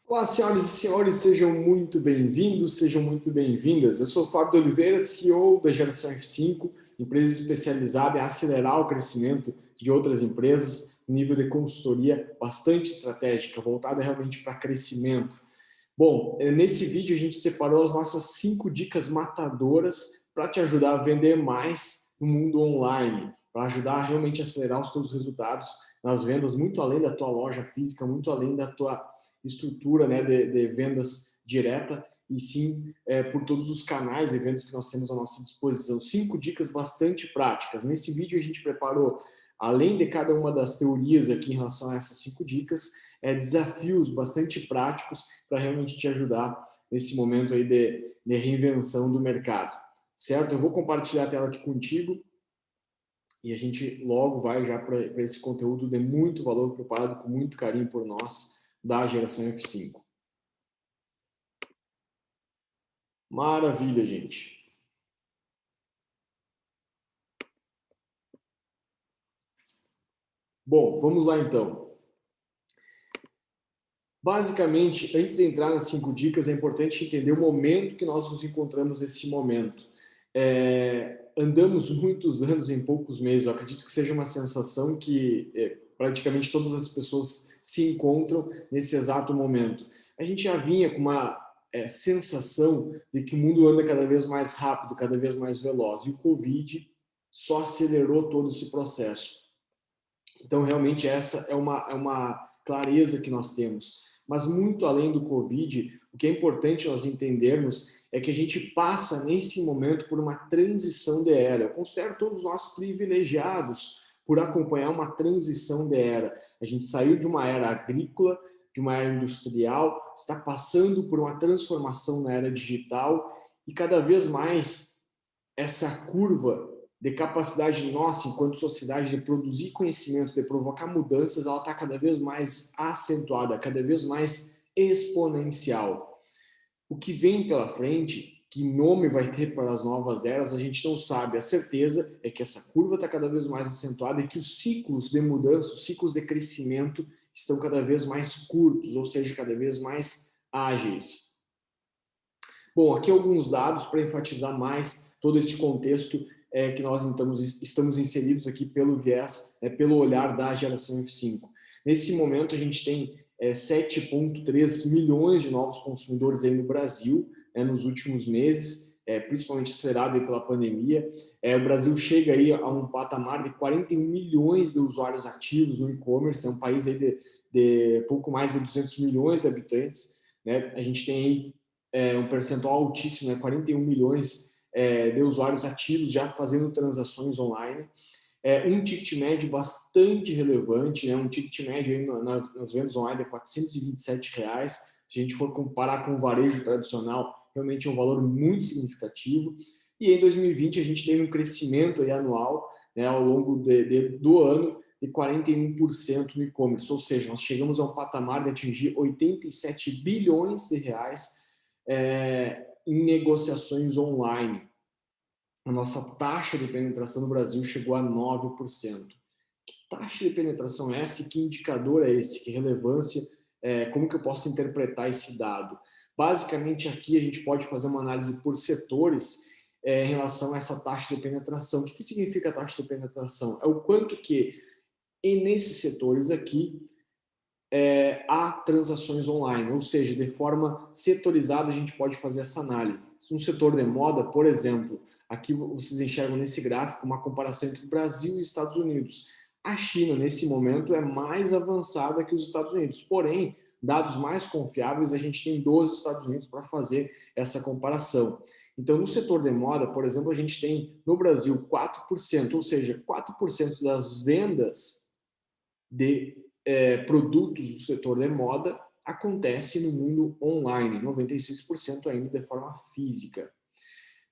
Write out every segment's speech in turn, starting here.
Olá, senhoras e senhores, sejam muito bem-vindos, sejam muito bem-vindas. Eu sou o Fábio de Oliveira, CEO da Geração F5, empresa especializada em acelerar o crescimento de outras empresas, nível de consultoria bastante estratégica, voltada realmente para crescimento. Bom, nesse vídeo a gente separou as nossas 5 dicas matadoras para te ajudar a vender mais no mundo online, para ajudar a realmente acelerar os teus resultados nas vendas, muito além da tua loja física, muito além da tua estrutura, né, de vendas direta, e sim por todos os canais de vendas que nós temos à nossa disposição. 5 dicas bastante práticas. Nesse vídeo a gente preparou, além de cada uma das teorias aqui em relação a essas 5 dicas, desafios bastante práticos para realmente te ajudar nesse momento aí de reinvenção do mercado, certo? Eu vou compartilhar a tela aqui contigo e a gente logo vai já para esse conteúdo de muito valor, preparado com muito carinho por nós, da Geração F5. Maravilha, gente. Bom, vamos lá então. Basicamente, antes de entrar nas 5 dicas, é importante entender o momento que nós nos encontramos nesse momento. Andamos muitos anos em poucos meses. Eu acredito que seja uma sensação que praticamente todas as pessoas se encontram nesse exato momento. A gente já vinha com uma sensação de que o mundo anda cada vez mais rápido, cada vez mais veloz. E o Covid só acelerou todo esse processo. Então, realmente, essa é uma clareza que nós temos. Mas, muito além do Covid, o que é importante nós entendermos é que a gente passa, nesse momento, por uma transição de era. Eu considero todos nós privilegiados por acompanhar uma transição de era. A gente saiu de uma era agrícola, de uma era industrial, está passando por uma transformação na era digital e, cada vez mais, essa curva de capacidade nossa, enquanto sociedade, de produzir conhecimento, de provocar mudanças, ela está cada vez mais acentuada, cada vez mais exponencial. O que vem pela frente, que nome vai ter para as novas eras, a gente não sabe. A certeza é que essa curva está cada vez mais acentuada e que os ciclos de mudança, os ciclos de crescimento estão cada vez mais curtos, ou seja, cada vez mais ágeis. Bom, aqui alguns dados para enfatizar mais todo esse contexto que nós estamos inseridos aqui pelo viés, pelo olhar da Geração F5. Nesse momento, a gente tem 7,3 milhões de novos consumidores aí no Brasil, nos últimos meses, principalmente acelerado aí pela pandemia. O Brasil chega aí a um patamar de 41 milhões de usuários ativos no e-commerce, é um país aí de pouco mais de 200 milhões de habitantes, né? A gente tem aí um percentual altíssimo, né? 41 milhões de usuários ativos já fazendo transações online. Um ticket médio bastante relevante, né? Um ticket médio aí nas vendas online de R$ 427. Se a gente for comparar com o varejo tradicional, realmente é um valor muito significativo. E em 2020 a gente teve um crescimento aí anual, né, ao longo do ano de 41% no e-commerce, ou seja, nós chegamos a um patamar de atingir 87 bilhões de reais em negociações online. A nossa taxa de penetração no Brasil chegou a 9%. Que taxa de penetração é essa? Que indicador é esse? Que relevância? Como que eu posso interpretar esse dado? Basicamente, aqui a gente pode fazer uma análise por setores em relação a essa taxa de penetração. O que significa a taxa de penetração? É o quanto que, e nesses setores aqui, há transações online, ou seja, de forma setorizada a gente pode fazer essa análise. No setor de moda, por exemplo, aqui vocês enxergam nesse gráfico uma comparação entre Brasil e Estados Unidos. A China, nesse momento, é mais avançada que os Estados Unidos, porém, dados mais confiáveis, a gente tem dos Estados Unidos para fazer essa comparação. Então, no setor de moda, por exemplo, a gente tem no Brasil 4%, ou seja, 4% das vendas de produtos do setor de moda acontece no mundo online, 96% ainda de forma física.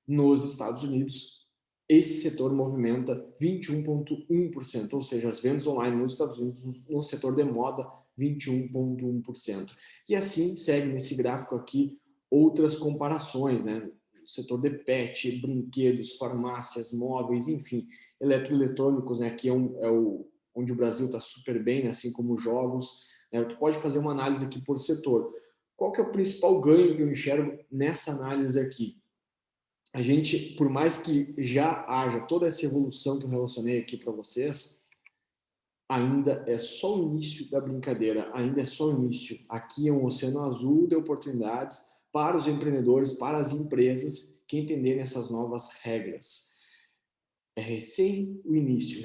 Nos Estados Unidos, esse setor movimenta 21,1%, ou seja, as vendas online nos Estados Unidos, no setor de moda, 21,1%. E assim segue nesse gráfico aqui outras comparações, né? O setor de pet, brinquedos, farmácias, móveis, enfim, eletroeletrônicos, né? Aqui onde o Brasil está super bem, né? Assim como jogos. Né? Tu pode fazer uma análise aqui por setor. qual que é o principal ganho que eu enxergo nessa análise aqui? A gente, por mais que já haja toda essa evolução que eu relacionei aqui para vocês, ainda é só o início da brincadeira, ainda é só o início. Aqui é um oceano azul de oportunidades para os empreendedores, para as empresas que entenderem essas novas regras. É recém o início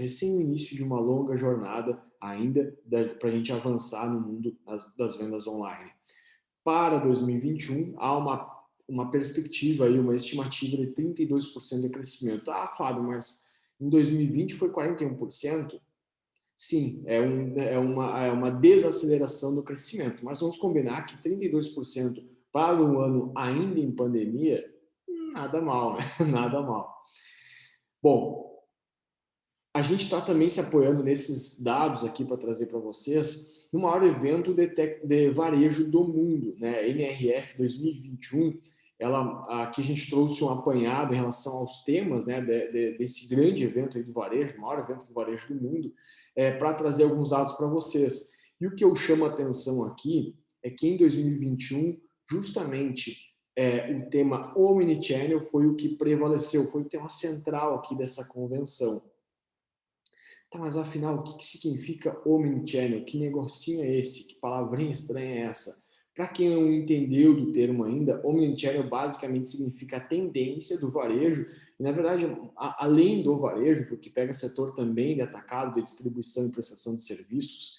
de uma longa jornada ainda para a gente avançar no mundo das vendas online. Para 2021, há uma perspectiva, aí, uma estimativa de 32% de crescimento. Ah, Fábio, mas em 2020 foi 41%? Sim, é uma desaceleração do crescimento, mas vamos combinar que 32% para um ano ainda em pandemia, nada mal, né? Nada mal. Bom, a gente está também se apoiando nesses dados aqui para trazer para vocês no maior evento de varejo do mundo, né? NRF 2021. Aqui a gente trouxe um apanhado em relação aos temas, né, desse grande evento aí do varejo, o maior evento do varejo do mundo, para trazer alguns dados para vocês. E o que eu chamo a atenção aqui é que em 2021, justamente, o tema Omnichannel foi o que prevaleceu, foi o tema central aqui dessa convenção. Tá, mas afinal, o que significa Omnichannel? Que negocinho é esse? Que palavrinha estranha é essa? Para quem não entendeu do termo ainda, Omnichannel basicamente significa a tendência do varejo, e na verdade, além do varejo, porque pega setor também de atacado, de distribuição e prestação de serviços,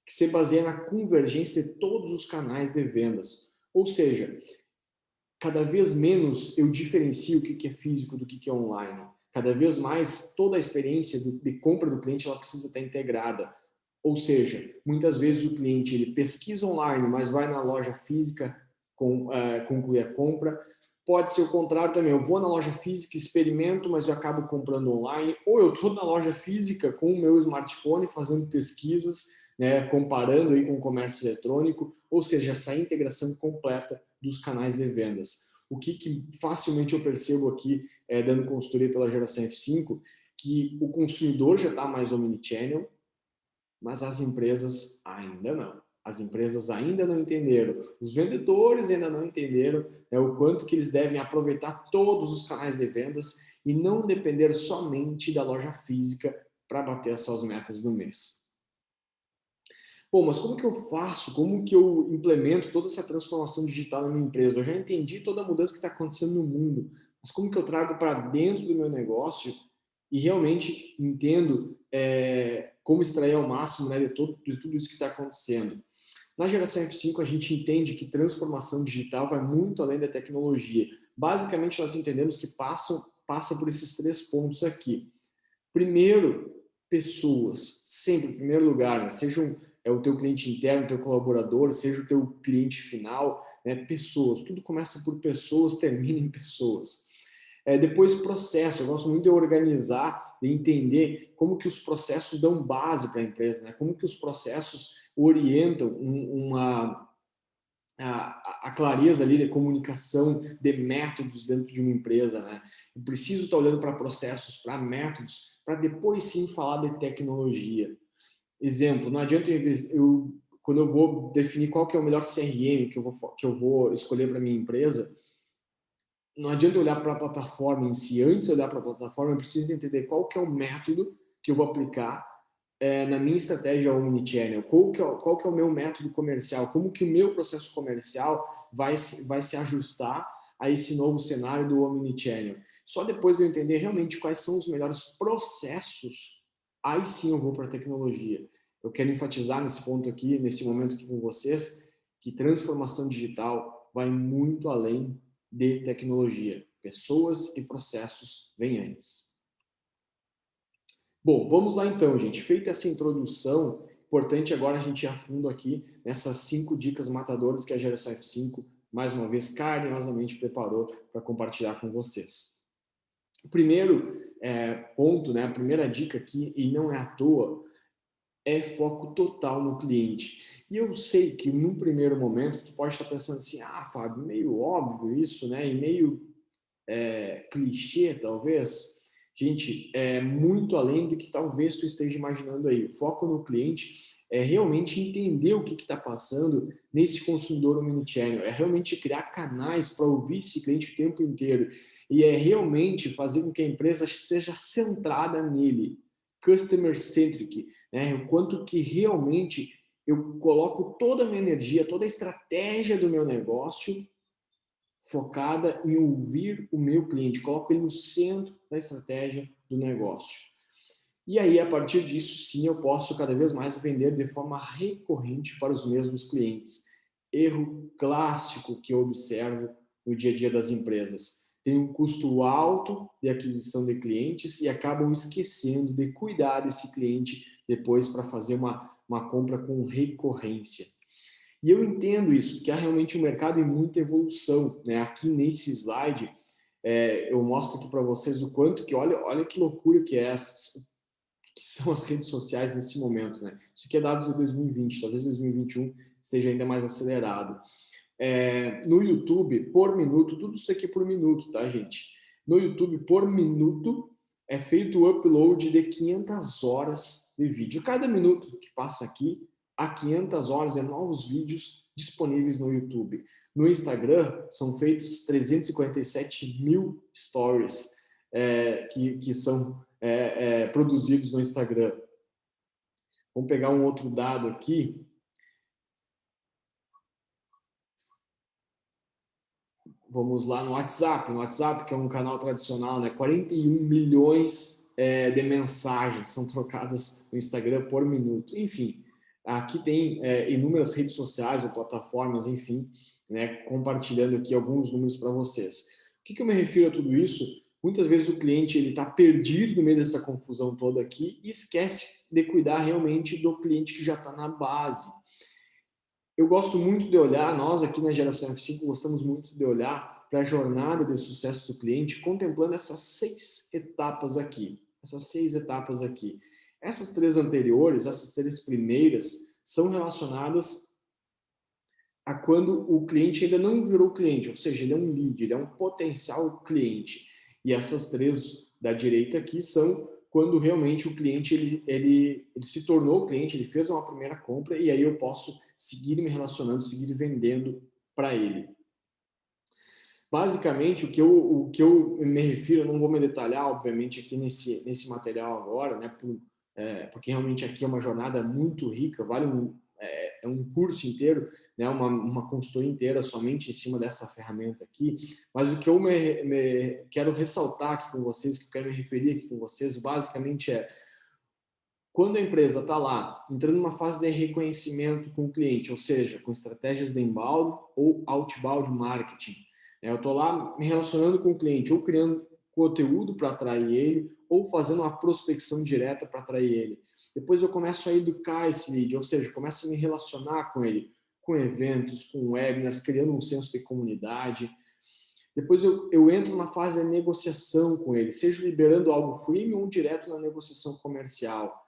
que se baseia na convergência de todos os canais de vendas. Ou seja, cada vez menos eu diferencio o que é físico do que é online. Cada vez mais, toda a experiência de compra do cliente ela precisa estar integrada. Ou seja, muitas vezes o cliente ele pesquisa online, mas vai na loja física concluir a compra. Pode ser o contrário também. Eu vou na loja física, experimento, mas eu acabo comprando online. Ou eu estou na loja física com o meu smartphone fazendo pesquisas, né, comparando aí com o comércio eletrônico. Ou seja, essa integração completa dos canais de vendas. O que facilmente eu percebo aqui, dando consultoria pela geração F5, que o consumidor já está mais omnichannel, mas as empresas ainda não. As empresas ainda não entenderam, os vendedores ainda não entenderam, né, o quanto que eles devem aproveitar todos os canais de vendas e não depender somente da loja física para bater as suas metas do mês. Bom, mas como que eu faço? Como que eu implemento toda essa transformação digital na minha empresa? Eu já entendi toda a mudança que está acontecendo no mundo, mas como que eu trago para dentro do meu negócio e realmente entendo como extrair ao máximo, né, de tudo isso que está acontecendo? Na geração F5, a gente entende que transformação digital vai muito além da tecnologia. Basicamente, nós entendemos que passa por esses 3 pontos aqui. Primeiro, pessoas, sempre em primeiro lugar, né? Seja o teu cliente interno, o teu colaborador, seja o teu cliente final, né? Pessoas, tudo começa por pessoas, termina em pessoas. Depois, processo, eu gosto muito de organizar, de entender como que os processos dão base para a empresa, né? Como que os processos orientam a clareza ali de comunicação de métodos dentro de uma empresa, né? Eu preciso estar olhando para processos, para métodos, para depois sim falar de tecnologia. Exemplo, não adianta quando eu vou definir qual que é o melhor CRM que eu vou escolher para minha empresa, não adianta eu olhar para a plataforma em si. Antes de olhar para a plataforma, eu preciso entender qual que é o método que eu vou aplicar na minha estratégia omnichannel, qual que é o meu método comercial, como que o meu processo comercial vai se ajustar a esse novo cenário do omnichannel. Só depois de eu entender realmente quais são os melhores processos, aí sim eu vou para a tecnologia. Eu quero enfatizar nesse ponto aqui, nesse momento aqui com vocês, que transformação digital vai muito além de tecnologia. Pessoas e processos vêm antes. Bom, vamos lá então, gente. Feita essa introdução, importante agora a gente ir a fundo aqui nessas 5 dicas matadoras que a geração F5, mais uma vez, carinhosamente preparou para compartilhar com vocês. O primeiro ponto, né, a primeira dica aqui, e não é à toa, é foco total no cliente. E eu sei que num primeiro momento tu pode estar pensando assim, Fábio, meio óbvio isso, né, e meio clichê, talvez. Gente, é muito além do que talvez tu esteja imaginando aí. O foco no cliente é realmente entender o que está passando nesse consumidor omnichannel, é realmente criar canais para ouvir esse cliente o tempo inteiro e é realmente fazer com que a empresa seja centrada nele, customer centric, né? O quanto que realmente eu coloco toda a minha energia, toda a estratégia do meu negócio focada em ouvir o meu cliente, coloco ele no centro da estratégia do negócio. E aí, a partir disso, sim, eu posso cada vez mais vender de forma recorrente para os mesmos clientes. Erro clássico que eu observo no dia a dia das empresas. Tem um custo alto de aquisição de clientes e acabam esquecendo de cuidar desse cliente depois para fazer uma compra com recorrência. E eu entendo isso, porque há realmente um mercado em muita evolução, né? Aqui nesse slide, eu mostro aqui para vocês o quanto que, olha que loucura que é essa, que são as redes sociais nesse momento, né? Isso aqui é dados de 2020, talvez 2021 esteja ainda mais acelerado. No YouTube, por minuto, tudo isso aqui por minuto, tá, gente? No YouTube, por minuto, é feito o upload de 500 horas de vídeo. Cada minuto que passa aqui, há 500 horas de novos vídeos disponíveis no YouTube. No Instagram, são feitos 347 mil stories que são produzidos no Instagram. Vamos pegar um outro dado aqui. Vamos lá no WhatsApp, que é um canal tradicional, né? 41 milhões de mensagens são trocadas no Instagram por minuto. Enfim, aqui tem inúmeras redes sociais ou plataformas, enfim, né? Compartilhando aqui alguns números para vocês. O que eu me refiro a tudo isso? Muitas vezes o cliente ele está perdido no meio dessa confusão toda aqui e esquece de cuidar realmente do cliente que já está na base. Eu gosto muito de olhar, nós aqui na Geração F5 gostamos muito de olhar para a jornada de sucesso do cliente, contemplando essas 6 etapas aqui. Essas 6 etapas aqui. Essas 3 anteriores, essas 3 primeiras, são relacionadas a quando o cliente ainda não virou cliente, ou seja, ele é um lead, ele é um potencial cliente. E essas 3 da direita aqui são quando realmente o cliente ele se tornou cliente, ele fez uma primeira compra e aí eu posso seguir me relacionando, seguir vendendo para ele. Basicamente, o que eu me refiro, eu não vou me detalhar, obviamente, aqui nesse material agora, né, porque realmente aqui é uma jornada muito rica, vale um curso inteiro, né, uma consultoria inteira somente em cima dessa ferramenta aqui, mas o que eu quero ressaltar aqui com vocês, que eu quero me referir aqui com vocês, basicamente quando a empresa está lá, entrando numa fase de reconhecimento com o cliente, ou seja, com estratégias de inbound ou outbound marketing, eu estou lá me relacionando com o cliente, ou criando conteúdo para atrair ele, ou fazendo uma prospecção direta para atrair ele. Depois eu começo a educar esse lead, ou seja, começo a me relacionar com ele, com eventos, com webinars, criando um senso de comunidade. Depois eu entro na fase de negociação com ele, seja liberando algo freemium ou direto na negociação comercial,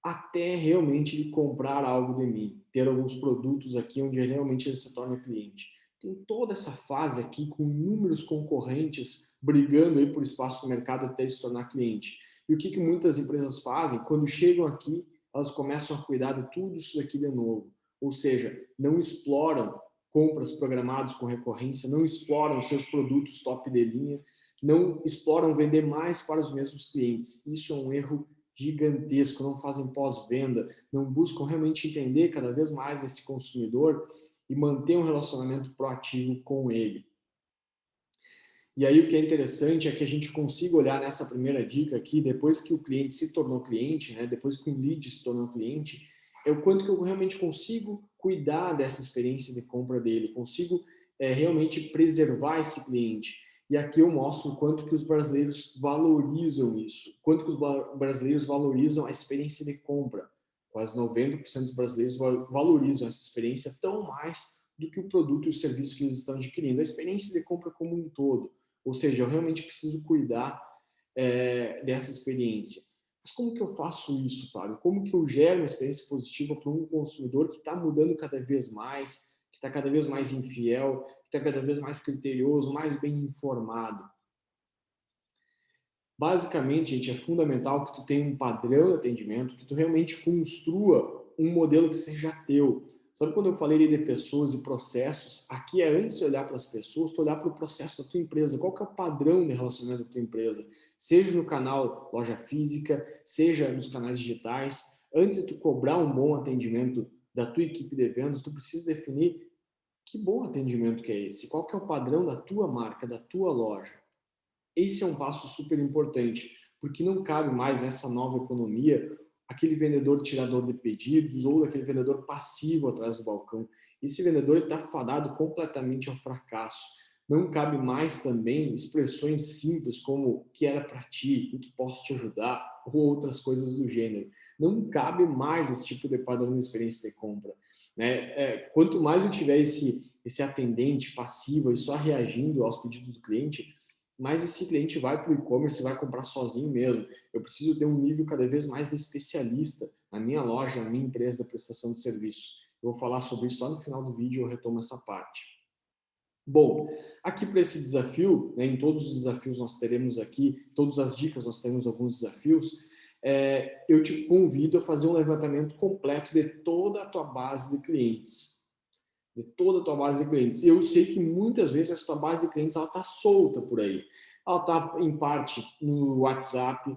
até realmente ele comprar algo de mim, ter alguns produtos aqui onde realmente ele se torna cliente. Tem toda essa fase aqui com inúmeros concorrentes brigando aí por espaço no mercado até ele se tornar cliente. E o que muitas empresas fazem? Quando chegam aqui, elas começam a cuidar de tudo isso daqui de novo. Ou seja, não exploram compras programadas com recorrência, não exploram seus produtos top de linha, não exploram vender mais para os mesmos clientes. Isso é um erro gigantesco, não fazem pós-venda, não buscam realmente entender cada vez mais esse consumidor e manter um relacionamento proativo com ele. E aí o que é interessante é que a gente consiga olhar nessa primeira dica aqui, depois que o cliente se tornou cliente, né, depois que o lead se tornou cliente, é o quanto que eu realmente consigo cuidar dessa experiência de compra dele, consigo realmente preservar esse cliente. E aqui eu mostro o quanto que os brasileiros valorizam isso, quanto que os brasileiros valorizam a experiência de compra. Quase 90% dos brasileiros valorizam essa experiência tão mais do que o produto e o serviço que eles estão adquirindo, a experiência de compra como um todo. Ou seja, eu realmente preciso cuidar dessa experiência. Mas como que eu faço isso, Fábio? Como que eu gero uma experiência positiva para um consumidor que está mudando cada vez mais, que está cada vez mais infiel, que está cada vez mais criterioso, mais bem informado? Basicamente, gente, é fundamental que tu tenha um padrão de atendimento, que tu realmente construa um modelo que seja teu. Sabe quando eu falei de pessoas e processos? Aqui é antes de olhar para as pessoas, tu olhar para o processo da tua empresa. Qual que é o padrão de relacionamento da tua empresa? Seja no canal loja física, seja nos canais digitais. Antes de tu cobrar um bom atendimento da tua equipe de vendas, tu precisa definir que bom atendimento que é esse? Qual que é o padrão da tua marca, da tua loja? Esse é um passo super importante, porque não cabe mais nessa nova economia aquele vendedor tirador de pedidos ou aquele vendedor passivo atrás do balcão. Esse vendedor está fadado completamente ao fracasso. Não cabe mais também expressões simples como o que era para ti, o que posso te ajudar, ou outras coisas do gênero. Não cabe mais esse tipo de padrão de experiência de compra. Né? Quanto mais eu tiver esse atendente passivo e só reagindo aos pedidos do cliente, mais esse cliente vai para o e-commerce e vai comprar sozinho mesmo. Eu preciso ter um nível cada vez mais de especialista na minha loja, na minha empresa de prestação de serviço. Eu vou falar sobre isso lá no final do vídeo, eu retomo essa parte. Bom, aqui para esse desafio, né, em todos os desafios nós teremos aqui, todas as dicas nós temos alguns desafios, eu te convido a fazer um levantamento completo de toda a tua base de clientes. De toda a tua base de clientes. E eu sei que muitas vezes essa tua base de clientes ela está solta por aí. Ela está, em parte, no WhatsApp,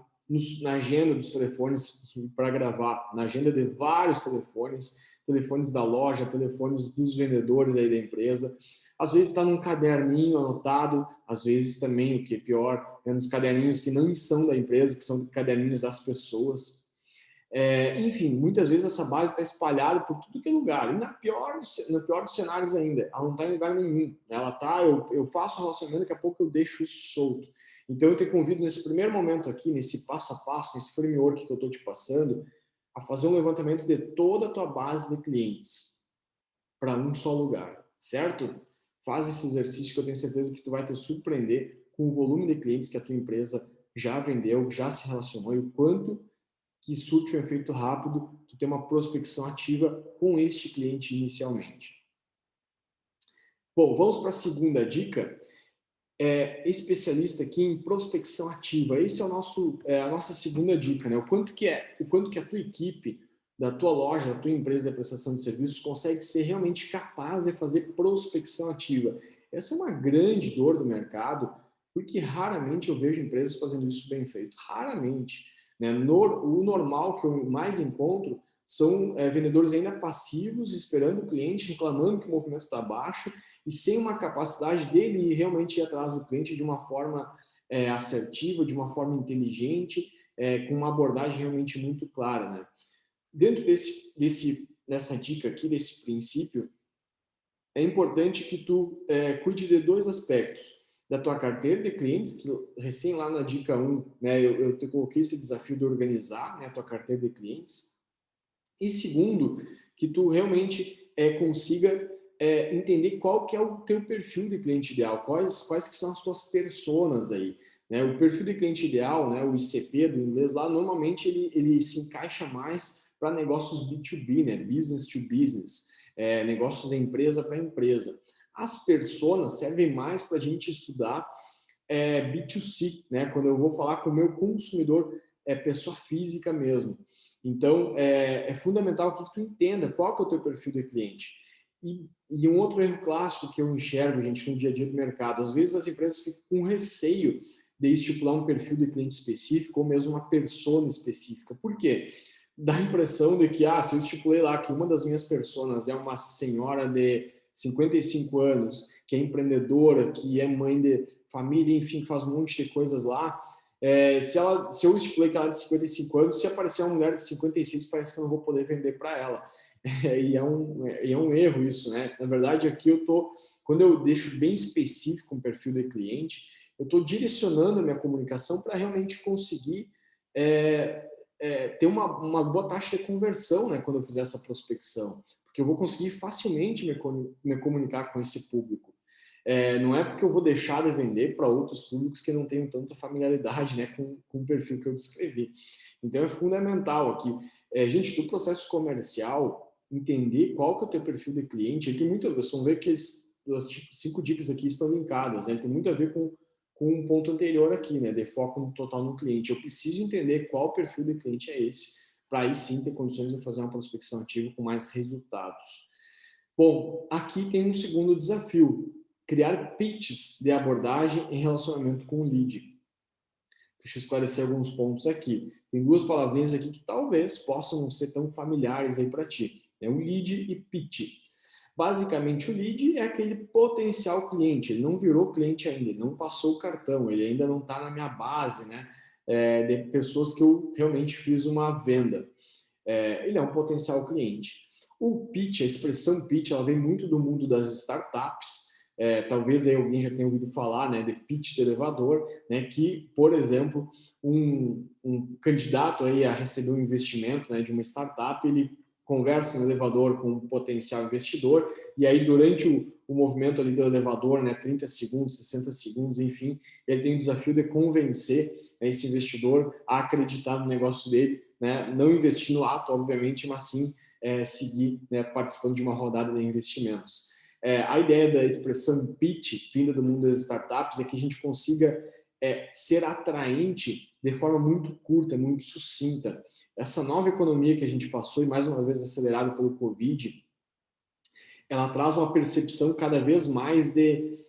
na agenda dos telefones para gravar, na agenda de vários telefones, telefones da loja, telefones dos vendedores aí da empresa. Às vezes está num caderninho anotado, às vezes também, o que é pior, nos caderninhos que não são da empresa, que são caderninhos das pessoas. Enfim, muitas vezes essa base está espalhada por tudo que é lugar. E no pior dos cenários ainda, ela não está em lugar nenhum. Ela tá, eu faço um relacionamento, daqui a pouco eu deixo isso solto. Então eu te convido nesse primeiro momento aqui, nesse passo a passo, nesse framework que eu estou te passando, a fazer um levantamento de toda a tua base de clientes para um só lugar, certo? Faz esse exercício que eu tenho certeza que tu vai te surpreender com o volume de clientes que a tua empresa já vendeu, já se relacionou e o quanto que surte um efeito rápido, tu ter uma prospecção ativa com este cliente inicialmente. Bom, vamos para a segunda dica. Especialista aqui em prospecção ativa. Esse é a nossa segunda dica, né? O quanto que a tua equipe, da tua loja, da tua empresa de prestação de serviços consegue ser realmente capaz de fazer prospecção ativa. Essa é uma grande dor do mercado, porque raramente eu vejo empresas fazendo isso bem feito. Raramente. Né? O normal que eu mais encontro são vendedores ainda passivos, esperando o cliente, reclamando que o movimento está baixo e sem uma capacidade dele realmente ir atrás do cliente de uma forma assertiva, de uma forma inteligente, com uma abordagem realmente muito clara. Né? Dentro dessa dica aqui, desse princípio, é importante que tu cuide de dois aspectos. Da tua carteira de clientes, que recém lá na dica 1, né, eu te coloquei esse desafio de organizar, né, a tua carteira de clientes. E segundo, que tu realmente consiga entender qual que é o teu perfil de cliente ideal, quais que são as tuas personas aí. Né? O perfil de cliente ideal, né, o ICP do inglês lá, normalmente ele se encaixa mais para negócios B2B, né, business to business, negócios de empresa para empresa. As personas servem mais para a gente estudar B2C, né, quando eu vou falar com o meu consumidor, pessoa física mesmo. Então, é fundamental que tu entenda qual que é o teu perfil de cliente. E um outro erro clássico que eu enxergo, gente, no dia a dia do mercado, às vezes as empresas ficam com receio de estipular um perfil de cliente específico ou mesmo uma persona específica. Por quê? Dá a impressão de que, se eu estipulei lá que uma das minhas personas é uma senhora de 55 anos, que é empreendedora, que é mãe de família, enfim, faz um monte de coisas lá, se eu estipulei que ela é de 55 anos, se aparecer uma mulher de 56, parece que eu não vou poder vender para ela. E é um erro isso, né? Na verdade, aqui quando eu deixo bem específico um perfil de cliente, eu estou direcionando a minha comunicação para realmente conseguir ter uma boa taxa de conversão, né, quando eu fizer essa prospecção, porque eu vou conseguir facilmente me comunicar com esse público. Não é porque eu vou deixar de vender para outros públicos que não tenham tanta familiaridade, né, com o perfil que eu descrevi. Então é fundamental aqui, gente, do processo comercial, entender qual que é o teu perfil de cliente. Ele tem muito a ver, vocês vão ver que as 5 dicas aqui estão linkadas, né? Ele tem muito a ver com um ponto anterior aqui, né, de foco no total no cliente. Eu preciso entender qual perfil de cliente é esse para aí sim ter condições de fazer uma prospecção ativa com mais resultados. Bom, aqui tem um segundo desafio, criar pitches de abordagem em relacionamento com o lead. Deixa eu esclarecer alguns pontos aqui. Tem duas palavrinhas aqui que talvez possam não ser tão familiares aí para ti. É o lead e pitch. Basicamente, o lead é aquele potencial cliente. Ele não virou cliente ainda, ele não passou o cartão, ele ainda não está na minha base, né? De pessoas que eu realmente fiz uma venda. Ele é um potencial cliente. O pitch, a expressão pitch, ela vem muito do mundo das startups. Talvez aí alguém já tenha ouvido falar, né, de pitch de elevador, né, que, por exemplo, um candidato aí a receber um investimento, né, de uma startup, ele conversa no elevador com um potencial investidor e aí durante o movimento ali do elevador, né, 30 segundos, 60 segundos, enfim, ele tem o desafio de convencer, né, esse investidor a acreditar no negócio dele, né, não investir no ato, obviamente, mas sim seguir, né, participando de uma rodada de investimentos. A ideia da expressão pitch, vinda do mundo das startups, é que a gente consiga ser atraente de forma muito curta, muito sucinta. Essa nova economia que a gente passou, e mais uma vez acelerada pelo Covid, ela traz uma percepção cada vez mais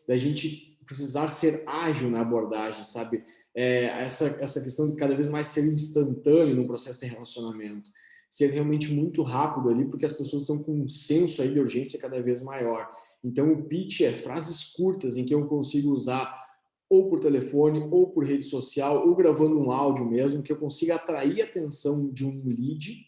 da gente precisar ser ágil na abordagem, sabe? Essa questão de cada vez mais ser instantâneo no processo de relacionamento, ser realmente muito rápido ali, porque as pessoas estão com um senso aí de urgência cada vez maior. Então, o pitch é frases curtas em que eu consigo usar ou por telefone, ou por rede social, ou gravando um áudio mesmo, que eu consiga atrair a atenção de um lead,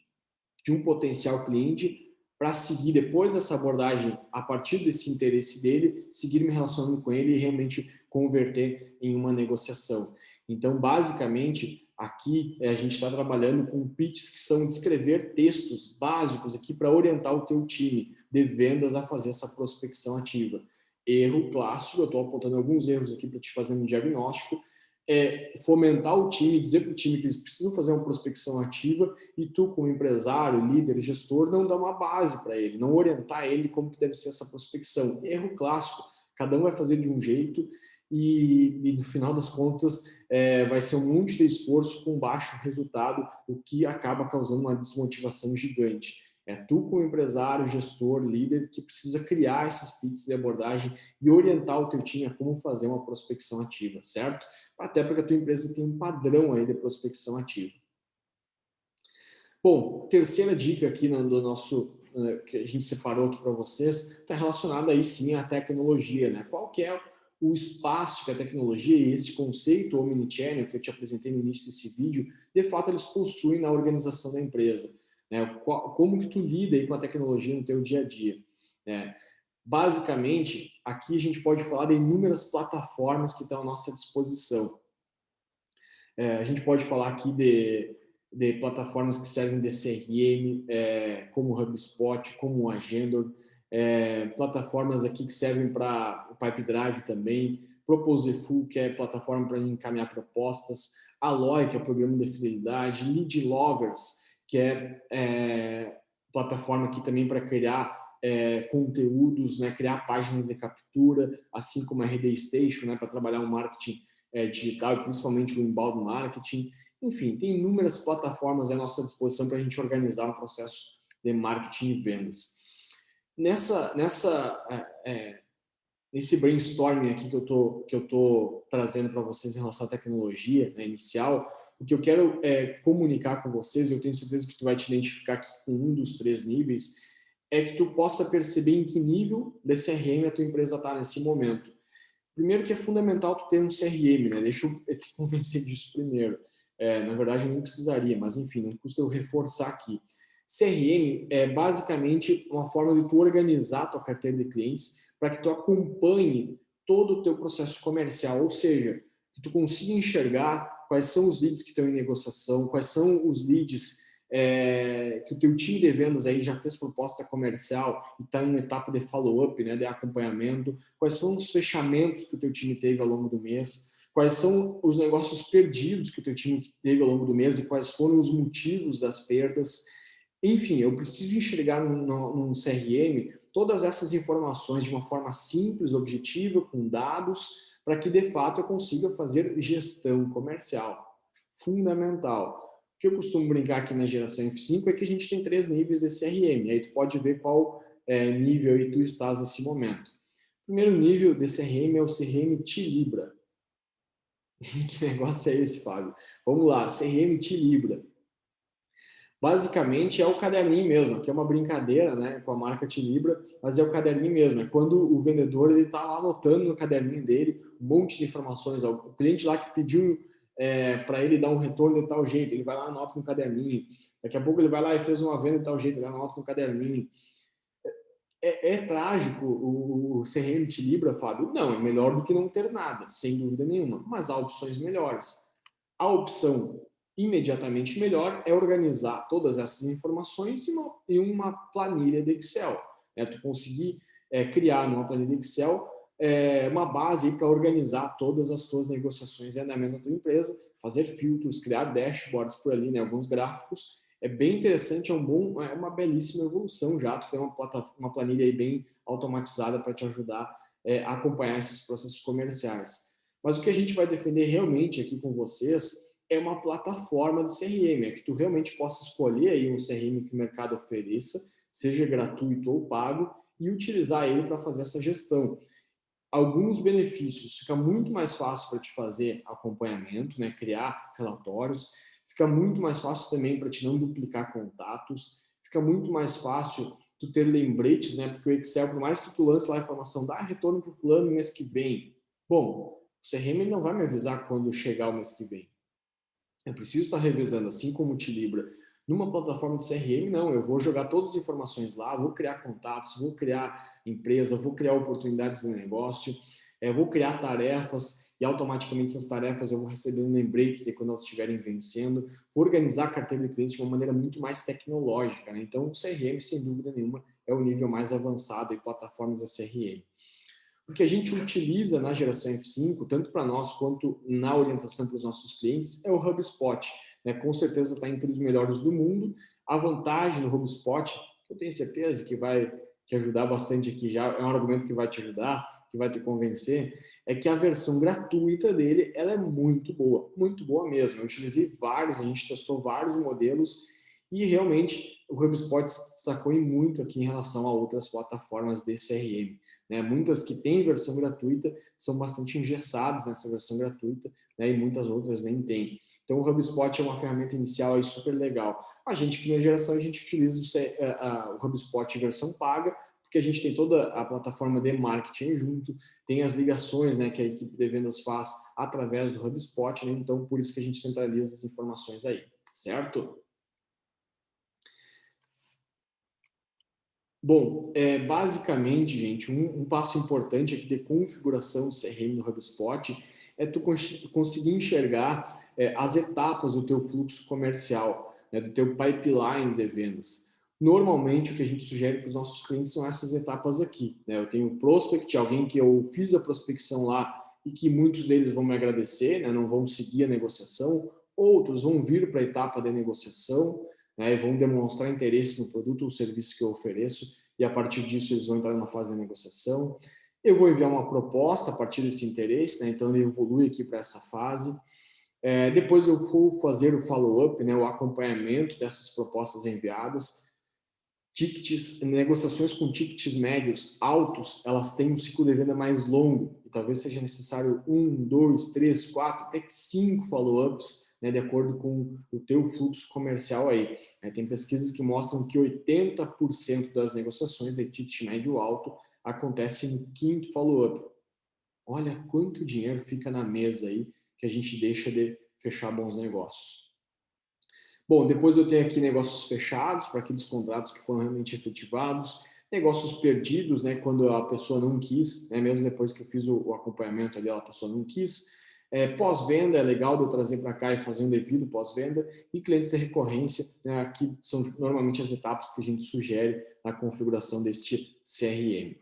de um potencial cliente, para seguir depois dessa abordagem, a partir desse interesse dele, seguir me relacionando com ele e realmente converter em uma negociação. Então, basicamente, aqui a gente está trabalhando com pitches que são descrever textos básicos aqui para orientar o teu time de vendas a fazer essa prospecção ativa. Erro clássico, eu estou apontando alguns erros aqui para te fazer um diagnóstico, fomentar o time, dizer para o time que eles precisam fazer uma prospecção ativa e tu, como empresário, líder, gestor, não dá uma base para ele, não orientar ele como que deve ser essa prospecção. Erro clássico, cada um vai fazer de um jeito e no final das contas vai ser um monte de esforço com baixo resultado, o que acaba causando uma desmotivação gigante. É tu, como empresário, gestor, líder, que precisa criar esses pitches de abordagem e orientar o teu time a como fazer uma prospecção ativa, certo? Até porque a tua empresa tem um padrão aí de prospecção ativa. Bom, terceira dica aqui do nosso que a gente separou aqui para vocês está relacionada aí sim à tecnologia, né? Qual que é o espaço que a tecnologia e esse conceito omnichannel que eu te apresentei no início desse vídeo, de fato eles possuem na organização da empresa, né? Como que tu lida aí com a tecnologia no teu dia a dia, né? Basicamente, aqui a gente pode falar de inúmeras plataformas que estão à nossa disposição. A gente pode falar aqui de plataformas que servem de CRM, como o HubSpot, como o Agendor, plataformas aqui que servem para o Pipedrive também, Proposeful, que é plataforma para encaminhar propostas, Alloy, que é o programa de fidelidade, Lead Lovers, que é plataforma aqui também para criar conteúdos, né, criar páginas de captura, assim como a RD Station, né, para trabalhar o marketing digital, principalmente o inbound marketing. Enfim, tem inúmeras plataformas à nossa disposição para a gente organizar um processo de marketing e vendas. Nesse brainstorming aqui que eu tô trazendo para vocês em relação à tecnologia, né, inicial, o que eu quero comunicar com vocês, eu tenho certeza que tu vai te identificar aqui com um dos 3 níveis, é que tu possa perceber em que nível de CRM a tua empresa está nesse momento. Primeiro que é fundamental tu ter um CRM, né? Deixa eu te convencer disso primeiro. Na verdade, eu nem precisaria, mas enfim, não custa eu reforçar aqui. CRM é basicamente uma forma de tu organizar a tua carteira de clientes para que tu acompanhe todo o teu processo comercial, ou seja, que tu consiga enxergar quais são os leads que estão em negociação, quais são os leads que o teu time de vendas aí já fez proposta comercial e está em uma etapa de follow-up, né, de acompanhamento, quais são os fechamentos que o teu time teve ao longo do mês, quais são os negócios perdidos que o teu time teve ao longo do mês e quais foram os motivos das perdas. Enfim, eu preciso enxergar num CRM todas essas informações de uma forma simples, objetiva, com dados, para que de fato eu consiga fazer gestão comercial. Fundamental. que eu costumo brincar aqui na geração F5 é que a gente tem 3 níveis de CRM, aí tu pode ver qual nível aí tu estás nesse momento. O primeiro nível de CRM é o CRM Tilibra. Que negócio é esse, Fábio? Vamos lá, CRM Tilibra. Basicamente é o caderninho mesmo, que é uma brincadeira, né, com a marca Tilibra, mas é o caderninho mesmo, é quando o vendedor ele está lá anotando no caderninho dele um monte de informações, o cliente lá que pediu para ele dar um retorno de tal jeito, ele vai lá anota no caderninho, daqui a pouco ele vai lá e fez uma venda de tal jeito, ele anota no caderninho. É trágico o CRM Tilibra, Fábio? Não, é melhor do que não ter nada, sem dúvida nenhuma, mas há opções melhores. A opção imediatamente melhor é organizar todas essas informações em uma planilha de Excel. Tu conseguir criar numa planilha de Excel uma base para organizar todas as suas negociações e andamento da tua empresa, fazer filtros, criar dashboards por ali, né, alguns gráficos. É bem interessante, é uma belíssima evolução já. Tu tem uma planilha aí bem automatizada para te ajudar a acompanhar esses processos comerciais. Mas o que a gente vai defender realmente aqui com vocês é uma plataforma de CRM, é que tu realmente possa escolher aí um CRM que o mercado ofereça, seja gratuito ou pago, e utilizar ele para fazer essa gestão. Alguns benefícios, fica muito mais fácil para te fazer acompanhamento, né, criar relatórios, fica muito mais fácil também para te não duplicar contatos, fica muito mais fácil tu ter lembretes, né, porque o Excel, por mais que tu lance lá a informação, dá retorno para o fulano no mês que vem, bom, o CRM não vai me avisar quando chegar o mês que vem. Eu preciso estar revisando, assim como o Tilibra, numa plataforma de CRM, não, eu vou jogar todas as informações lá, vou criar contatos, vou criar empresa, vou criar oportunidades de negócio, vou criar tarefas e automaticamente essas tarefas eu vou recebendo lembretes de quando elas estiverem vencendo, vou organizar a carteira de clientes de uma maneira muito mais tecnológica, né? Então, o CRM, sem dúvida nenhuma, é o nível mais avançado em plataformas de CRM. O que a gente utiliza na geração F5, tanto para nós quanto na orientação para os nossos clientes, é o HubSpot. Né? Com certeza está entre os melhores do mundo. A vantagem do HubSpot, que eu tenho certeza que vai te ajudar bastante aqui, já é um argumento que vai te ajudar, que vai te convencer, é que a versão gratuita dele ela é muito boa mesmo. Eu utilizei vários, a gente testou vários modelos e realmente o HubSpot se destacou muito aqui em relação a outras plataformas de CRM. Né? Muitas que têm versão gratuita são bastante engessadas nessa versão gratuita, né? E muitas outras nem têm. Então, o HubSpot é uma ferramenta inicial aí super legal. A gente, aqui na geração, a gente utiliza o HubSpot em versão paga, porque a gente tem toda a plataforma de marketing junto, tem as ligações, né, que a equipe de vendas faz através do HubSpot, né? Então, por isso que a gente centraliza as informações aí, certo? Bom, basicamente, gente, um passo importante aqui de configuração do CRM no HubSpot é tu conseguir enxergar as etapas do teu fluxo comercial, né, do teu pipeline de vendas. Normalmente, o que a gente sugere para os nossos clientes são essas etapas aqui. Né? Eu tenho o prospect, alguém que eu fiz a prospecção lá e que muitos deles vão me agradecer, né, não vão seguir a negociação, outros vão vir para a etapa de negociação, né, e vão demonstrar interesse no produto ou serviço que eu ofereço, e a partir disso eles vão entrar numa fase de negociação. Eu vou enviar uma proposta a partir desse interesse, né, então ele evolui aqui para essa fase. Depois eu vou fazer o follow-up, né, o acompanhamento dessas propostas enviadas. Tickets, negociações com tickets médios altos, elas têm um ciclo de venda mais longo, e talvez seja necessário 1, 2, 3, 4, até 5 follow-ups, né, de acordo com o teu fluxo comercial aí. Tem pesquisas que mostram que 80% das negociações de ticket médio alto acontecem no quinto follow-up. Olha quanto dinheiro fica na mesa aí que a gente deixa de fechar bons negócios. Bom, depois eu tenho aqui negócios fechados, para aqueles contratos que foram realmente efetivados, negócios perdidos, né, quando a pessoa não quis, né, mesmo depois que eu fiz o acompanhamento ali, a pessoa não quis. Pós-venda, é legal de eu trazer para cá e fazer um devido pós-venda, e clientes de recorrência, né, aqui são normalmente as etapas que a gente sugere na configuração deste CRM.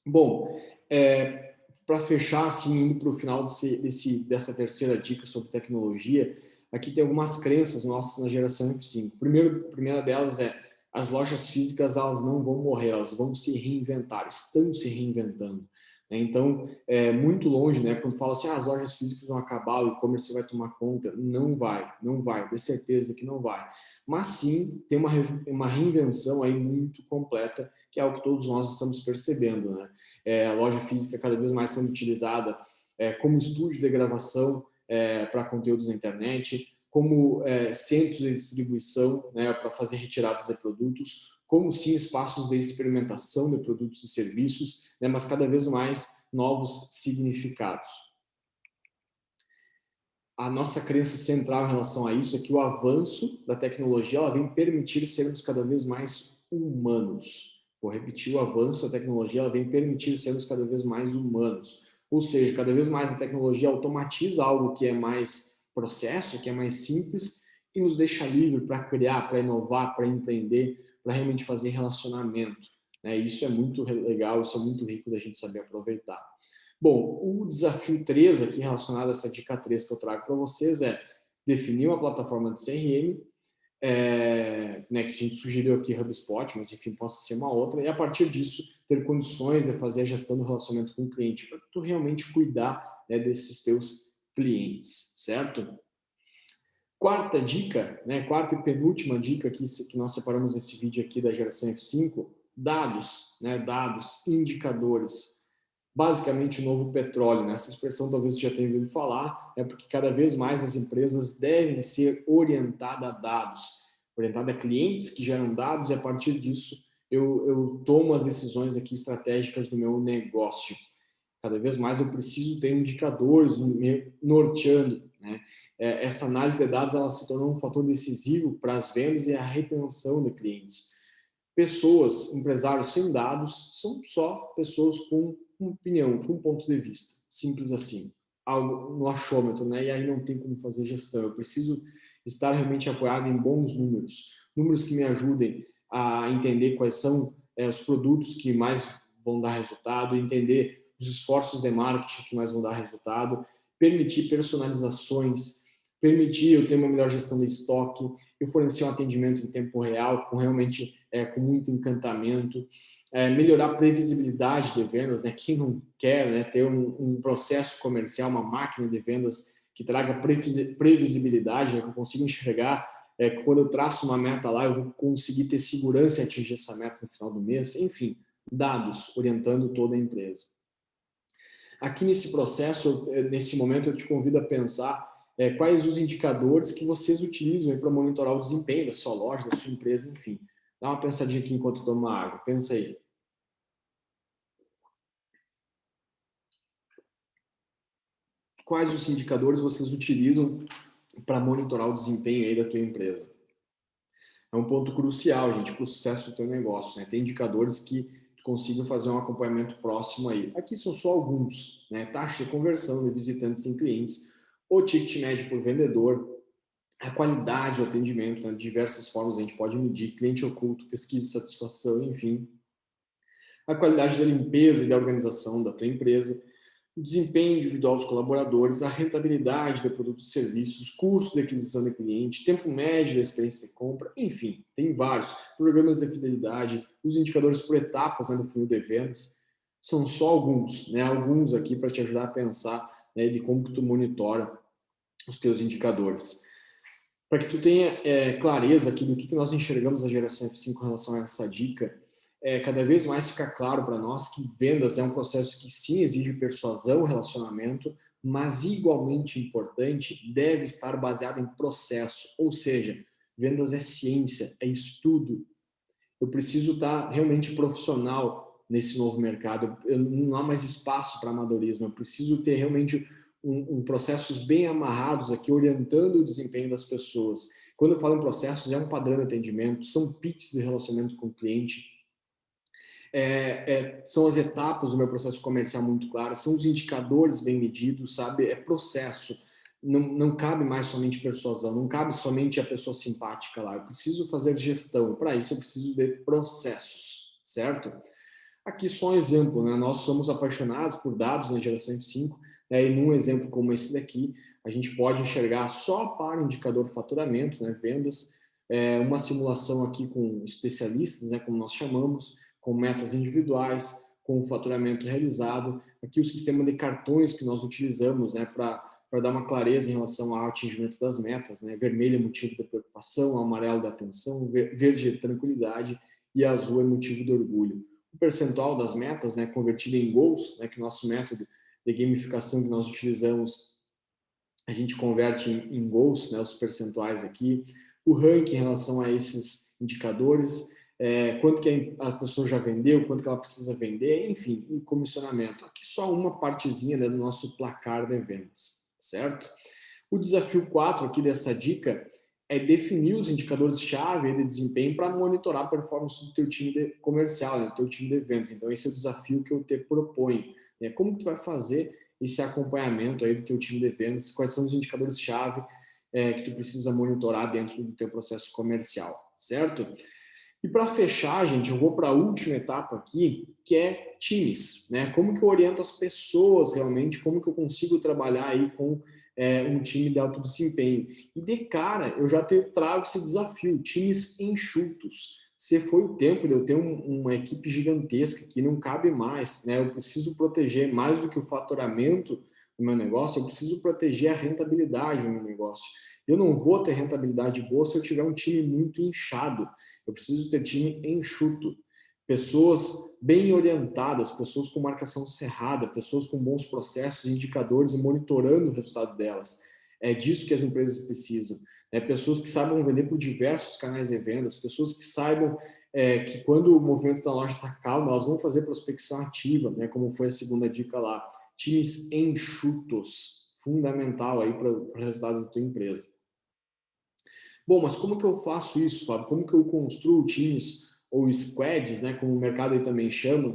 Bom, para fechar, assim, indo para o final dessa terceira dica sobre tecnologia, aqui tem algumas crenças nossas na geração F5. A primeira delas é as lojas físicas elas não vão morrer, elas vão se reinventar, estão se reinventando. né? Então, é muito longe, né? Quando fala assim, as lojas físicas vão acabar, o e-commerce vai tomar conta. Não vai, não vai, ter certeza que não vai. Mas sim, tem uma reinvenção aí muito completa, que é o que todos nós estamos percebendo, né? A loja física cada vez mais sendo utilizada como estúdio de gravação para conteúdos na internet, como centros de distribuição, né, para fazer retiradas de produtos, como sim espaços de experimentação de produtos e serviços, né, mas cada vez mais novos significados. A nossa crença central em relação a isso é que o avanço da tecnologia ela vem permitir sermos cada vez mais humanos. Vou repetir, o avanço da tecnologia ela vem permitir sermos cada vez mais humanos. Ou seja, cada vez mais a tecnologia automatiza algo que é mais processo, que é mais simples, e nos deixa livre para criar, para inovar, para empreender, para realmente fazer relacionamento. Isso é muito legal, isso é muito rico da gente saber aproveitar. Bom, o desafio 3 aqui relacionado a essa dica 3 que eu trago para vocês é definir uma plataforma de CRM, né, que a gente sugeriu aqui HubSpot, mas enfim, possa ser uma outra, e a partir disso ter condições de fazer a gestão do relacionamento com o cliente, para tu realmente cuidar, né, desses teus clientes, certo? Quarta dica, né, quarta e penúltima dica aqui, que nós separamos esse vídeo aqui da geração F5, dados, né, dados, indicadores. Basicamente o novo petróleo, né? Essa expressão talvez você já tenha ouvido falar, é porque cada vez mais as empresas devem ser orientadas a dados, orientadas a clientes que geram dados, e a partir disso eu tomo as decisões aqui estratégicas do meu negócio. Cada vez mais eu preciso ter indicadores me norteando, né? Essa análise de dados ela se tornou um fator decisivo para as vendas e a retenção de clientes. Pessoas, empresários sem dados, são só pessoas com uma opinião, com um ponto de vista. Simples assim. Algo no achômetro, né? E aí não tem como fazer gestão. Eu preciso estar realmente apoiado em bons números. Números que me ajudem a entender quais são os produtos que mais vão dar resultado, entender os esforços de marketing que mais vão dar resultado, permitir personalizações, permitir eu ter uma melhor gestão de estoque, eu fornecer um atendimento em tempo real, com realmente com muito encantamento, melhorar a previsibilidade de vendas, né? Quem não quer, né, ter um processo comercial, uma máquina de vendas que traga previsibilidade, né, que eu consiga enxergar que quando eu traço uma meta lá, eu vou conseguir ter segurança em atingir essa meta no final do mês, enfim, dados orientando toda a empresa. Aqui nesse processo, nesse momento, eu te convido a pensar quais os indicadores que vocês utilizam para monitorar o desempenho da sua loja, da sua empresa, enfim. Dá uma pensadinha aqui enquanto toma água. Pensa aí. Quais os indicadores vocês utilizam para monitorar o desempenho aí da tua empresa? É um ponto crucial, gente, para o sucesso do teu negócio, né? Tem indicadores que tu consiga fazer um acompanhamento próximo aí. Aqui são só alguns, né? Taxa de conversão de visitantes em clientes, o ticket médio por vendedor, a qualidade do atendimento, né? De diversas formas a gente pode medir, cliente oculto, pesquisa de satisfação, enfim. A qualidade da limpeza e da organização da tua empresa, o desempenho individual dos colaboradores, a rentabilidade de produtos e serviços, custo de aquisição de cliente, tempo médio da experiência de compra, enfim, tem vários. Programas de fidelidade, os indicadores por etapas, né, do funil de vendas, são só alguns, né? Alguns aqui para te ajudar a pensar, né, de como que tu monitora os teus indicadores. Para que tu tenha clareza aqui do que nós enxergamos na geração F5 em relação a essa dica, cada vez mais fica claro para nós que vendas é um processo que sim exige persuasão, relacionamento, mas igualmente importante, deve estar baseado em processo, ou seja, vendas é ciência, é estudo. Eu preciso estar realmente profissional nesse novo mercado, não há mais espaço para amadorismo, eu preciso ter realmente processos bem amarrados aqui, orientando o desempenho das pessoas. Quando eu falo em processos, é um padrão de atendimento, são pitches de relacionamento com o cliente, são as etapas do meu processo comercial muito claras, são os indicadores bem medidos, sabe? É processo. Não cabe mais somente persuasão, não cabe somente a pessoa simpática lá. Eu preciso fazer gestão. Para isso, eu preciso de processos, certo? Aqui só um exemplo, né? Nós somos apaixonados por dados na geração F5, né? E num exemplo como esse daqui, a gente pode enxergar só para o indicador faturamento, né? Vendas, uma simulação aqui com especialistas, né? Como nós chamamos, com metas individuais, com o faturamento realizado. Aqui o sistema de cartões que nós utilizamos, né, para dar uma clareza em relação ao atingimento das metas, né? Vermelho é motivo de preocupação, amarelo de atenção, verde é tranquilidade e azul é motivo de orgulho. O percentual das metas, né, convertido em gols, né, que o nosso método de gamificação que nós utilizamos, a gente converte em gols, né, os percentuais aqui. O ranking em relação a esses indicadores, quanto que a pessoa já vendeu, quanto que ela precisa vender, enfim, e comissionamento. Aqui só uma partezinha, né, do nosso placar de vendas, certo? O desafio 4 aqui dessa dica é definir os indicadores-chave de desempenho para monitorar a performance do teu time comercial, né, do teu time de vendas. Então, esse é o desafio que eu te proponho. Né? Como que tu vai fazer esse acompanhamento aí do teu time de vendas? Quais são os indicadores-chave que tu precisa monitorar dentro do teu processo comercial, certo? E para fechar, gente, eu vou para a última etapa aqui, que é times, né? Como que eu oriento as pessoas realmente, como que eu consigo trabalhar aí com um time de alto desempenho. E de cara, eu já trago esse desafio, times enxutos. Se foi o tempo de eu ter uma equipe gigantesca que não cabe mais, né? Eu preciso proteger mais do que o faturamento do meu negócio, eu preciso proteger a rentabilidade do meu negócio. Eu não vou ter rentabilidade boa se eu tiver um time muito inchado. Eu preciso ter time enxuto. Pessoas bem orientadas, pessoas com marcação cerrada, pessoas com bons processos, indicadores e monitorando o resultado delas. É disso que as empresas precisam. Pessoas que saibam vender por diversos canais de vendas, pessoas que saibam que quando o movimento da loja está calmo, elas vão fazer prospecção ativa, né, como foi a segunda dica lá. Times enxutos, fundamental aí para o resultado da tua empresa. Bom, mas como que eu faço isso, Fábio? Como que eu construo times ou squads, né, como o mercado aí também chama,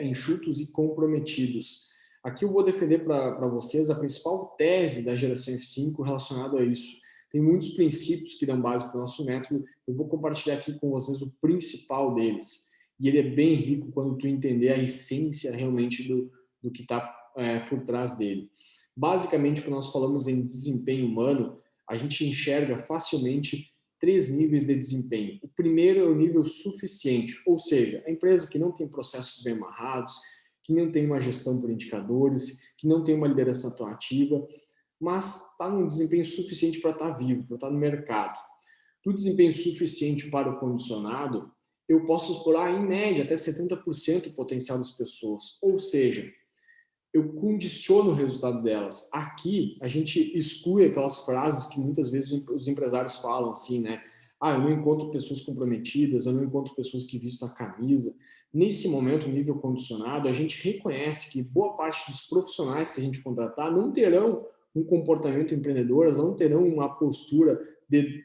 enxutos e comprometidos? Aqui eu vou defender para vocês a principal tese da geração F5 relacionada a isso. Tem muitos princípios que dão base para o nosso método. Eu vou compartilhar aqui com vocês o principal deles. E ele é bem rico quando tu entender a essência realmente do que está por trás dele. Basicamente, quando nós falamos em desempenho humano, a gente enxerga facilmente 3 níveis de desempenho. O primeiro é o nível suficiente, ou seja, a empresa que não tem processos bem amarrados, que não tem uma gestão por indicadores, que não tem uma liderança tão ativa, mas está num desempenho suficiente para estar vivo, para estar no mercado. Do desempenho suficiente para o condicionado, eu posso explorar em média até 70% o potencial das pessoas, ou seja, eu condiciono o resultado delas. Aqui, a gente exclui aquelas frases que muitas vezes os empresários falam assim, né? Eu não encontro pessoas comprometidas, eu não encontro pessoas que vistam a camisa. Nesse momento, nível condicionado, a gente reconhece que boa parte dos profissionais que a gente contratar não terão um comportamento empreendedor, elas não terão uma postura de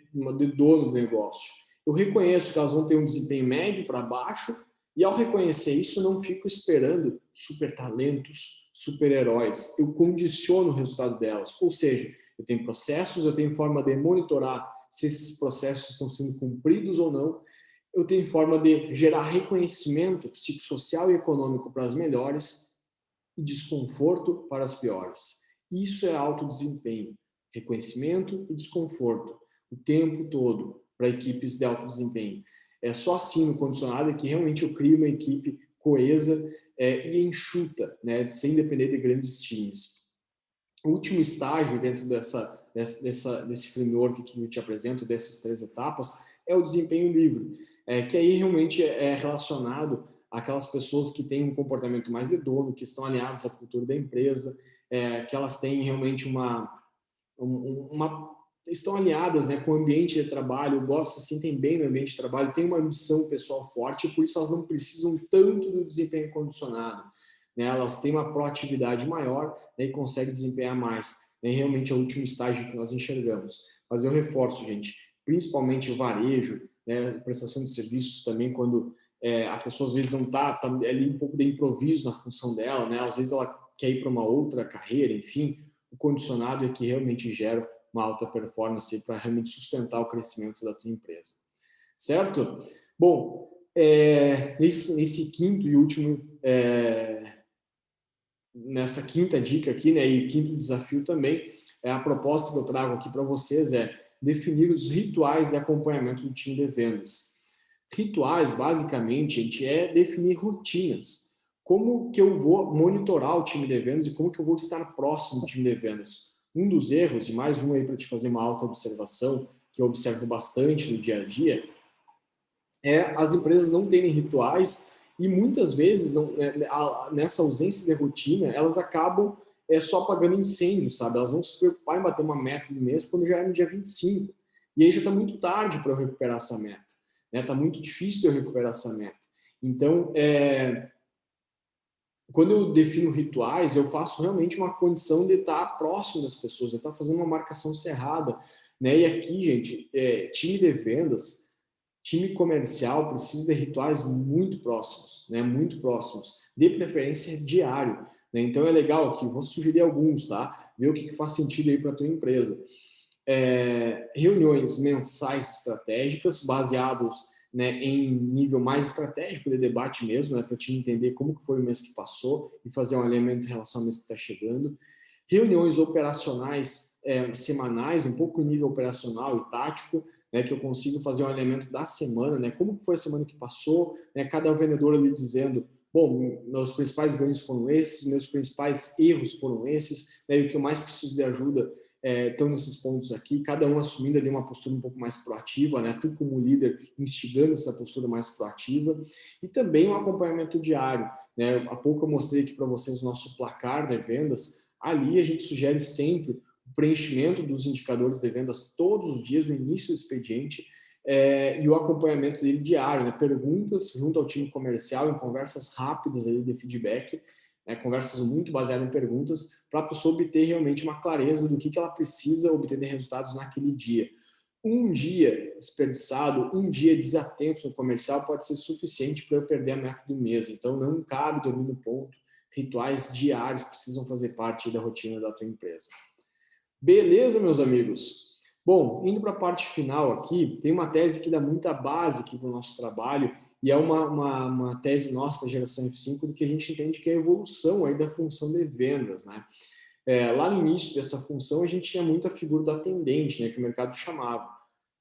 dono do negócio. Eu reconheço que elas vão ter um desempenho médio para baixo, e ao reconhecer isso, eu não fico esperando super talentos, super-heróis. Eu condiciono o resultado delas. Ou seja, eu tenho processos, eu tenho forma de monitorar se esses processos estão sendo cumpridos ou não. Eu tenho forma de gerar reconhecimento psicossocial e econômico para as melhores e desconforto para as piores. Isso é alto desempenho. Reconhecimento e desconforto o tempo todo para equipes de alto desempenho. É só assim no condicionado que realmente eu crio uma equipe coesa e enxuta, né, sem depender de grandes times. O último estágio dentro desse framework que eu te apresento, dessas 3 etapas, é o desempenho livre, que aí realmente é relacionado àquelas pessoas que têm um comportamento mais de dono, que estão alinhadas à cultura da empresa, que elas têm realmente estão alinhadas, né, com o ambiente de trabalho, gostam, se sentem bem no ambiente de trabalho, têm uma missão pessoal forte e por isso elas não precisam tanto do desempenho condicionado. Né? Elas têm uma proatividade maior, né, e conseguem desempenhar mais. Né? Realmente é o último estágio que nós enxergamos. Mas eu reforço, gente, principalmente o varejo, né, prestação de serviços também, quando a pessoa às vezes não está ali um pouco de improviso na função dela, né? Às vezes ela quer ir para uma outra carreira, enfim, o condicionado é que realmente gera uma alta performance para realmente sustentar o crescimento da tua empresa. Certo? Bom, nesse quinto e último, nessa quinta dica aqui, né, e quinto desafio também, a proposta que eu trago aqui para vocês é definir os rituais de acompanhamento do time de vendas. Rituais, basicamente, a gente definir rotinas. como que eu vou monitorar o time de vendas e como que eu vou estar próximo do time de vendas? Um dos erros, e mais um aí para te fazer uma auto-observação, que eu observo bastante no dia a dia, é as empresas não terem rituais e muitas vezes, nessa ausência de rotina, elas acabam só apagando incêndio, sabe? Elas vão se preocupar em bater uma meta do mês quando já é no dia 25. E aí já está muito tarde para eu recuperar essa meta. Está muito difícil de eu recuperar essa meta. Então, quando eu defino rituais, eu faço realmente uma condição de estar próximo das pessoas, de estar fazendo uma marcação cerrada, né? E aqui, gente, time de vendas, time comercial precisa de rituais muito próximos, né? Muito próximos, de preferência diário, né? Então é legal aqui, vou sugerir alguns, tá? Ver o que faz sentido aí para a tua empresa. Reuniões mensais estratégicas baseados, né, em nível mais estratégico de debate mesmo, né, para te entender como que foi o mês que passou e fazer um alinhamento em relação ao mês que está chegando. Reuniões operacionais semanais, um pouco em nível operacional e tático, né, que eu consigo fazer um alinhamento da semana, né, como que foi a semana que passou, né, cada vendedor ali dizendo, bom, meus principais ganhos foram esses, meus principais erros foram esses, né, e o que eu mais preciso de ajuda estão nesses pontos aqui, cada um assumindo ali uma postura um pouco mais proativa, né? Tu como líder instigando essa postura mais proativa e também um acompanhamento diário, né? Há pouco eu mostrei aqui para vocês o nosso placar de vendas, ali a gente sugere sempre o preenchimento dos indicadores de vendas todos os dias no início do expediente e o acompanhamento dele diário, né? Perguntas junto ao time comercial em conversas rápidas ali de feedback, conversas muito baseadas em perguntas, para a pessoa obter realmente uma clareza do que ela precisa obter de resultados naquele dia. Um dia desperdiçado, um dia desatento no comercial pode ser suficiente para eu perder a meta do mês. Então, não cabe dormir no ponto. Rituais diários precisam fazer parte da rotina da tua empresa. Beleza, meus amigos? Bom, indo para a parte final aqui, tem uma tese que dá muita base aqui para o nosso trabalho e é uma tese nossa da geração F5 do que a gente entende que é a evolução aí da função de vendas, né? Lá no início dessa função, a gente tinha muito a figura do atendente, né, que o mercado chamava.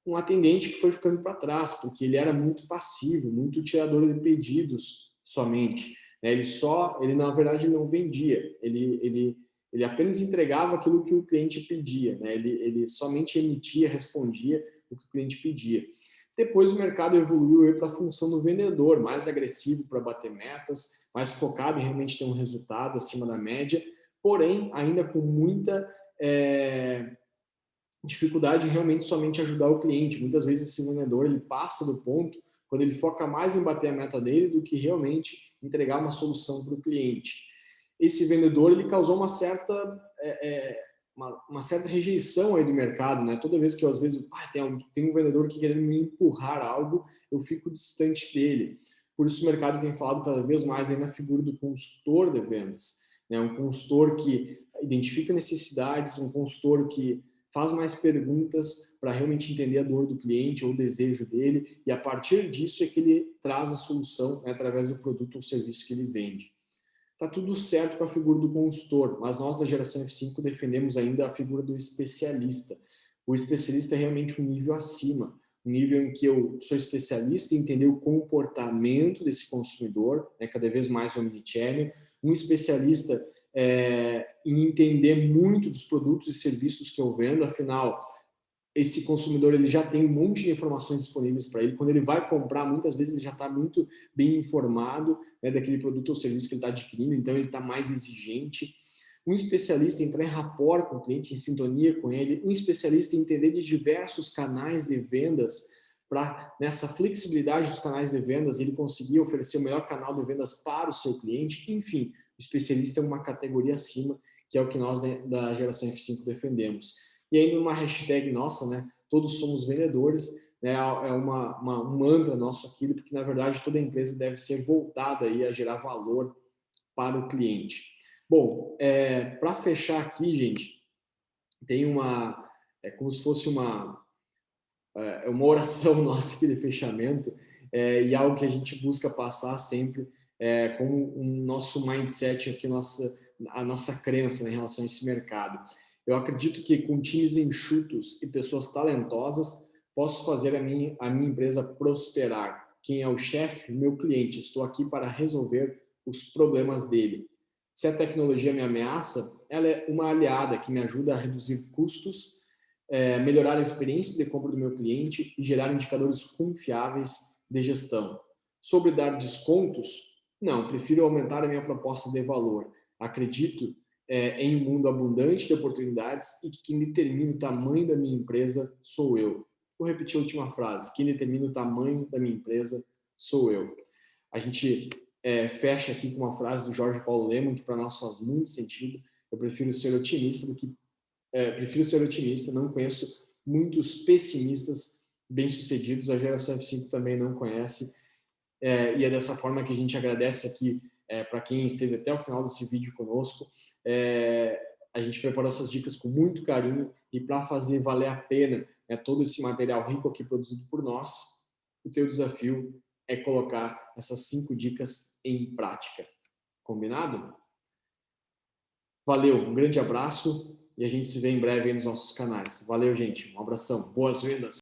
Um atendente que foi ficando para trás, porque ele era muito passivo, muito tirador de pedidos somente. Né? Ele na verdade não vendia, ele apenas entregava aquilo que o cliente pedia, né? Ele somente emitia, respondia o que o cliente pedia. Depois o mercado evoluiu para a função do vendedor, mais agressivo para bater metas, mais focado em realmente ter um resultado acima da média, porém ainda com muita dificuldade em realmente somente ajudar o cliente. Muitas vezes esse vendedor ele passa do ponto quando ele foca mais em bater a meta dele do que realmente entregar uma solução para o cliente. Esse vendedor ele causou uma certa uma certa rejeição aí do mercado, né? Toda vez que eu, às vezes tem um vendedor que quer me empurrar algo, eu fico distante dele. Por isso o mercado tem falado cada vez mais aí na figura do consultor de vendas, né? Um consultor que identifica necessidades, um consultor que faz mais perguntas para realmente entender a dor do cliente ou o desejo dele, e a partir disso é que ele traz a solução, né, através do produto ou serviço que ele vende. Está tudo certo com a figura do consultor, mas nós da geração F5 defendemos ainda a figura do especialista. O especialista é realmente um nível acima, um nível em que eu sou especialista em entender o comportamento desse consumidor, né, cada vez mais omnichannel, um especialista em entender muito dos produtos e serviços que eu vendo, afinal, esse consumidor ele já tem um monte de informações disponíveis para ele. Quando ele vai comprar, muitas vezes ele já está muito bem informado, né, daquele produto ou serviço que ele está adquirindo, então ele está mais exigente. Um especialista em entrar em rapport com o cliente, em sintonia com ele. Um especialista em entender de diversos canais de vendas, para nessa flexibilidade dos canais de vendas ele conseguir oferecer o melhor canal de vendas para o seu cliente. Enfim, o especialista é uma categoria acima, que é o que nós, né, da geração F5 defendemos. E ainda uma hashtag nossa, né? Todos somos vendedores, né? É um mantra nosso aqui, porque na verdade toda empresa deve ser voltada aí a gerar valor para o cliente. Bom, para fechar aqui, gente, tem como se fosse uma oração nossa aqui de fechamento, e algo que a gente busca passar sempre como um nosso mindset aqui, a nossa crença, né, em relação a esse mercado. Eu acredito que com times enxutos e pessoas talentosas, posso fazer a minha empresa prosperar. Quem é o chefe? Meu cliente. Estou aqui para resolver os problemas dele. Se a tecnologia me ameaça, ela é uma aliada que me ajuda a reduzir custos, melhorar a experiência de compra do meu cliente e gerar indicadores confiáveis de gestão. Sobre dar descontos, não, prefiro aumentar a minha proposta de valor. Acredito em um mundo abundante de oportunidades e que quem determina o tamanho da minha empresa sou eu. Vou repetir a última frase. Quem determina o tamanho da minha empresa sou eu. A gente fecha aqui com uma frase do Jorge Paulo Lemann, que para nós faz muito sentido. Eu prefiro ser otimista não conheço muitos pessimistas bem-sucedidos, a geração F5 também não conhece, e é dessa forma que a gente agradece aqui para quem esteve até o final desse vídeo conosco. A gente preparou essas dicas com muito carinho e para fazer valer a pena todo esse material rico aqui produzido por nós, o teu desafio é colocar essas 5 dicas em prática. Combinado? Valeu, um grande abraço e a gente se vê em breve aí nos nossos canais. Valeu, gente. Um abração. Boas vendas.